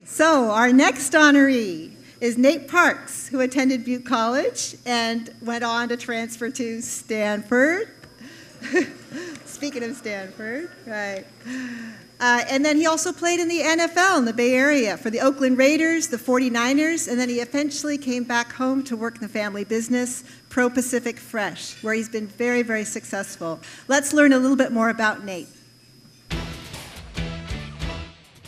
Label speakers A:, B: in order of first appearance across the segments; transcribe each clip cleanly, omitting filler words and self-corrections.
A: So our next honoree is Nate Parks, who attended Butte College and went on to transfer to Stanford. Speaking of Stanford, right. And then he also played in the NFL in the Bay Area for the Oakland Raiders, the 49ers, and then he eventually came back home to work in the family business, ProPacific Fresh, where he's been very, very successful. Let's learn a little bit more about Nate.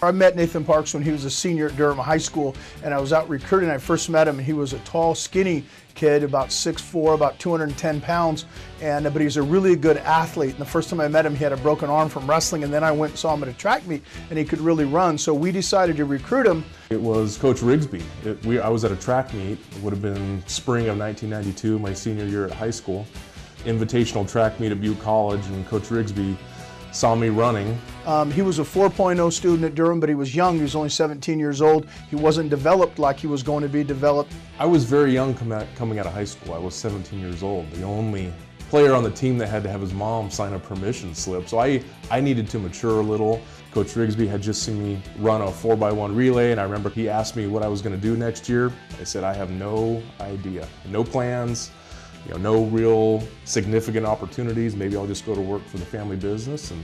B: I met Nathan Parks when he was a senior at Durham High School, and I was out recruiting. I first met him, and he was a tall, skinny kid, about 6'4", about 210 pounds, but he's a really good athlete. And the first time I met him, he had a broken arm from wrestling, and then I went and saw him at a track meet, and he could really run, so we decided to recruit him.
C: It was Coach Rigsby. I was at a track meet. It would have been spring of 1992, my senior year at high school. Invitational track meet at Butte College, and Coach Rigsby saw me running.
B: He was a 4.0 student at Durham, but he was young. He was only 17 years old. He wasn't developed like he was going to be developed.
C: I was very young coming out of high school. I was 17 years old. The only player on the team that had to have his mom sign a permission slip. So I needed to mature a little. Coach Rigsby had just seen me run a 4x1 relay, and I remember he asked me what I was going to do next year. I said, I have no idea, no plans. No real significant opportunities. Maybe I'll just go to work for the family business. And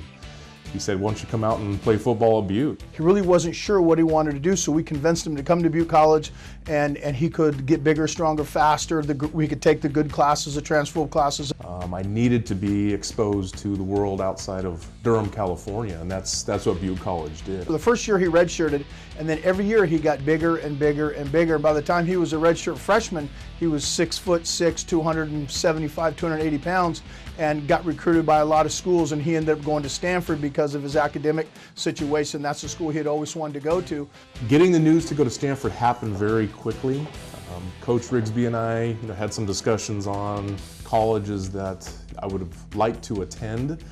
C: he said, why don't you come out and play football at Butte? He
B: really wasn't sure what he wanted to do, so we convinced him to come to Butte College, and he could get bigger, stronger, faster. We could take the good classes, the transferable classes.
C: I needed to be exposed to the world outside of Durham, California, and that's what Butte College did.
B: The first year he redshirted, and then every year he got bigger and bigger and bigger. By the time he was a redshirt freshman, he was 6'6", 275, 280 pounds, and got recruited by a lot of schools, and he ended up going to Stanford because of his academic situation. That's the school he had always wanted to go to.
C: Getting the news to go to Stanford happened very quickly. Coach Rigsby and I had some discussions on colleges that I would have liked to attend.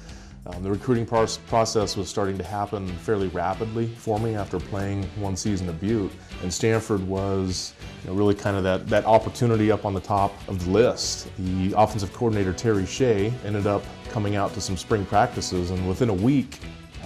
C: The recruiting process was starting to happen fairly rapidly for me after playing one season at Butte, and Stanford was really kind of that opportunity up on the top of the list. The offensive coordinator, Terry Shea, ended up coming out to some spring practices, and within a week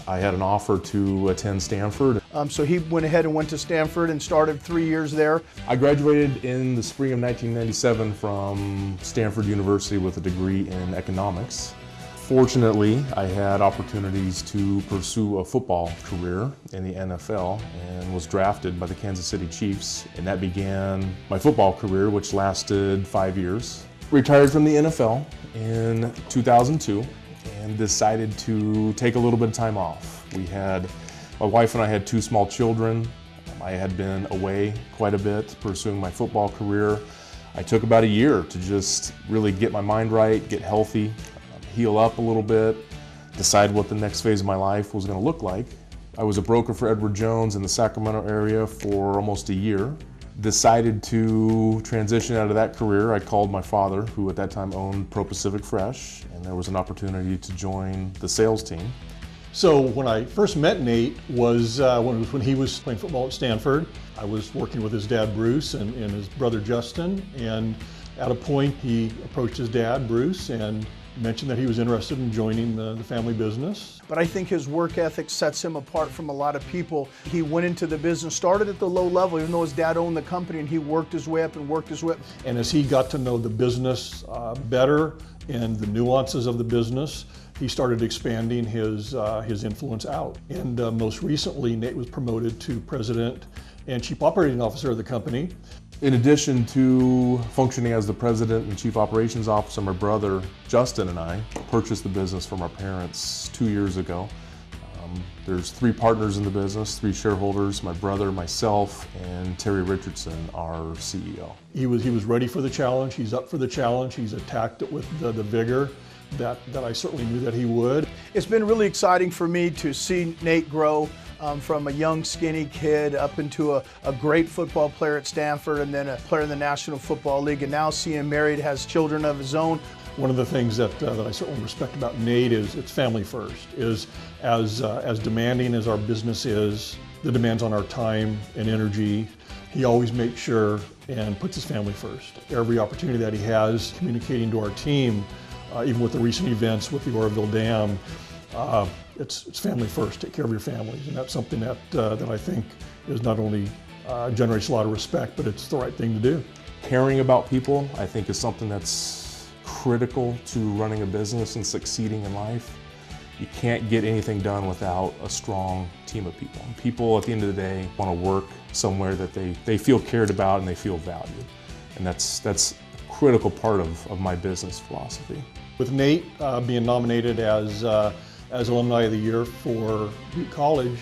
C: I had an offer to attend Stanford.
B: So he went ahead and went to Stanford and started 3 years there.
C: I graduated in the spring of 1997 from Stanford University with a degree in economics. Fortunately, I had opportunities to pursue a football career in the NFL and was drafted by the Kansas City Chiefs, and that began my football career, which lasted 5 years. Retired from the NFL in 2002 and decided to take a little bit of time off. My wife and I had 2 small children. I had been away quite a bit pursuing my football career. I took about a year to just really get my mind right, get healthy, heal up a little bit, decide what the next phase of my life was going to look like. I was a broker for Edward Jones in the Sacramento area for almost a year. Decided to transition out of that career. I called my father, who at that time owned ProPacific Fresh, and there was an opportunity to join the sales team.
D: So when I first met Nate was when he was playing football at Stanford. I was working with his dad, Bruce, and his brother, Justin, and at a point he approached his dad, Bruce, and mentioned that he was interested in joining the family business.
B: But I think his work ethic sets him apart from a lot of people. He went into the business, started at the low level, even though his dad owned the company, and he worked his way up and worked his way up.
D: And as he got to know the business better and the nuances of the business, he started expanding his influence out. And most recently, Nate was promoted to president and chief operating officer of the company.
C: In addition to functioning as the president and chief operations officer, my brother Justin and I purchased the business from our parents 2 years ago. There's 3 partners in the business, 3 shareholders, my brother, myself, and Terry Richardson, our CEO.
D: He was ready for the challenge. He's up for the challenge. He's attacked it with the vigor that I certainly knew that he would.
B: It's been really exciting for me to see Nate grow from a young, skinny kid up into a great football player at Stanford, and then a player in the National Football League, and now see him married, has children of his own.
D: One of the things that I certainly respect about Nate is it's family first. Is as demanding as our business is, the demands on our time and energy, he always makes sure and puts his family first. Every opportunity that he has, communicating to our team, even with the recent events with the Oroville Dam, it's family first. Take care of your families, and that's something that I think is not only generates a lot of respect, but it's the right thing to do.
C: Caring about people, I think, is something that's critical to running a business and succeeding in life. You can't get anything done without a strong team of people. People, at the end of the day, want to work somewhere that they feel cared about and they feel valued. And that's a critical part of my business philosophy.
D: With Nate being nominated as Alumni of the Year for Butte College,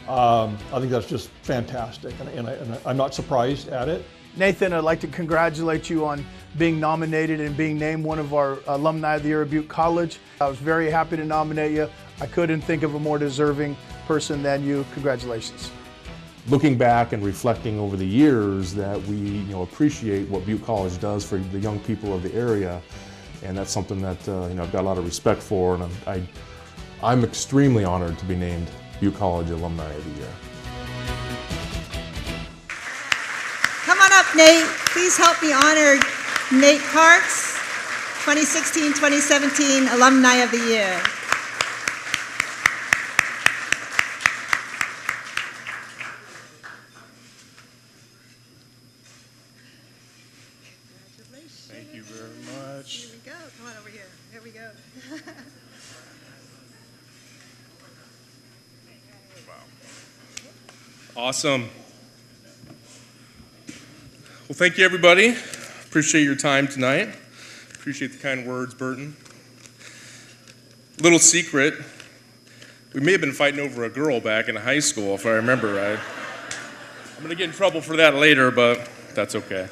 D: I think that's just fantastic, and I'm not surprised at it.
B: Nathan, I'd like to congratulate you on being nominated and being named one of our Alumni of the Year at Butte College. I was very happy to nominate you. I couldn't think of a more deserving person than you. Congratulations.
C: Looking back and reflecting over the years, that we appreciate what Butte College does for the young people of the area, and that's something that I've got a lot of respect for, and I'm extremely honored to be named Butte College Alumni of the Year.
A: Come on up, Nate. Please help me honor Nate Parks, 2016-2017 Alumni of the Year. Congratulations.
E: Thank you very much.
A: Here we go. Come on over here. Here we go.
E: Awesome. Well, thank you, everybody. Appreciate your time tonight. Appreciate the kind words, Burton. Little secret, we may have been fighting over a girl back in high school, if I remember right. I'm going to get in trouble for that later, but that's okay.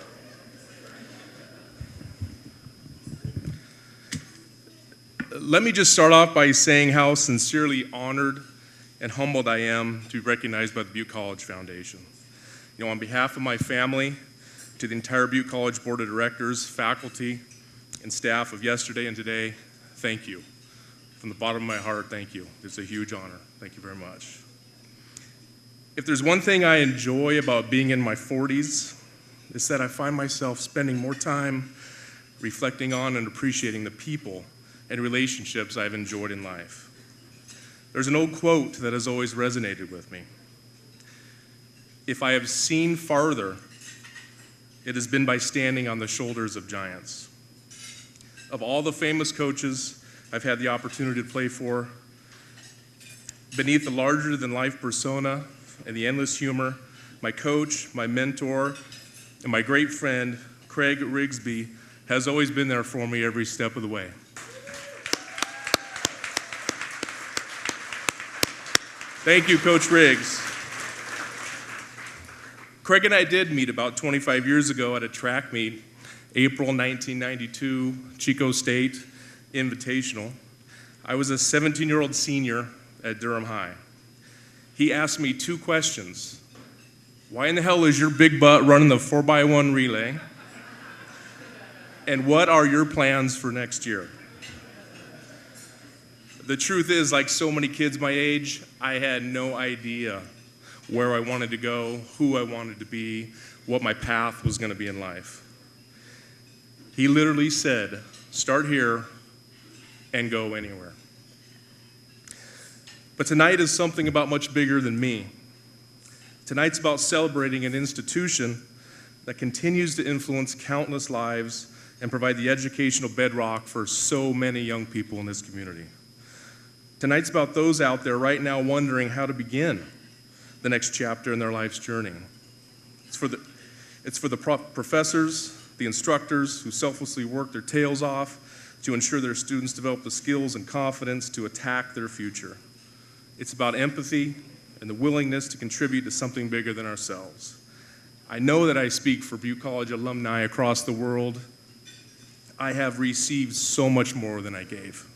E: Let me just start off by saying how sincerely honored and humbled I am to be recognized by the Butte College Foundation. On behalf of my family, to the entire Butte College Board of Directors, faculty, and staff of yesterday and today, thank you. From the bottom of my heart, thank you. It's a huge honor. Thank you very much. If there's one thing I enjoy about being in my 40s, it's that I find myself spending more time reflecting on and appreciating the people and relationships I've enjoyed in life. There's an old quote that has always resonated with me. If I have seen farther, it has been by standing on the shoulders of giants. Of all the famous coaches I've had the opportunity to play for, beneath the larger-than-life persona and the endless humor, my coach, my mentor, and my great friend, Craig Rigsby, has always been there for me every step of the way. Thank you, Coach Riggs. Craig and I did meet about 25 years ago at a track meet, April 1992, Chico State Invitational. I was a 17-year-old senior at Durham High. He asked me two questions. Why in the hell is your big butt running the 4x1 relay? And what are your plans for next year? The truth is, like so many kids my age, I had no idea where I wanted to go, who I wanted to be, what my path was going to be in life. He literally said, start here and go anywhere. But tonight is something about much bigger than me. Tonight's about celebrating an institution that continues to influence countless lives and provide the educational bedrock for so many young people in this community. Tonight's about those out there right now wondering how to begin the next chapter in their life's journey. It's for the professors, the instructors who selflessly work their tails off to ensure their students develop the skills and confidence to attack their future. It's about empathy and the willingness to contribute to something bigger than ourselves. I know that I speak for Butte College alumni across the world. I have received so much more than I gave.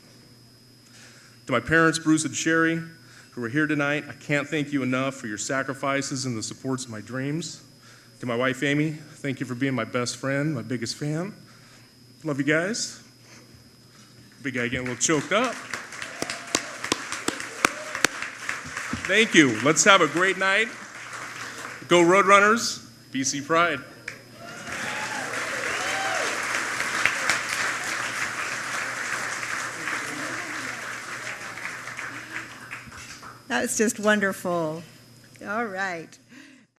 E: To my parents, Bruce and Sherry, who are here tonight, I can't thank you enough for your sacrifices and the supports of my dreams. To my wife, Amy, thank you for being my best friend, my biggest fan. Love you guys. Big guy getting a little choked up. Thank you. Let's have a great night. Go Roadrunners. BC Pride.
A: That was just wonderful. All right.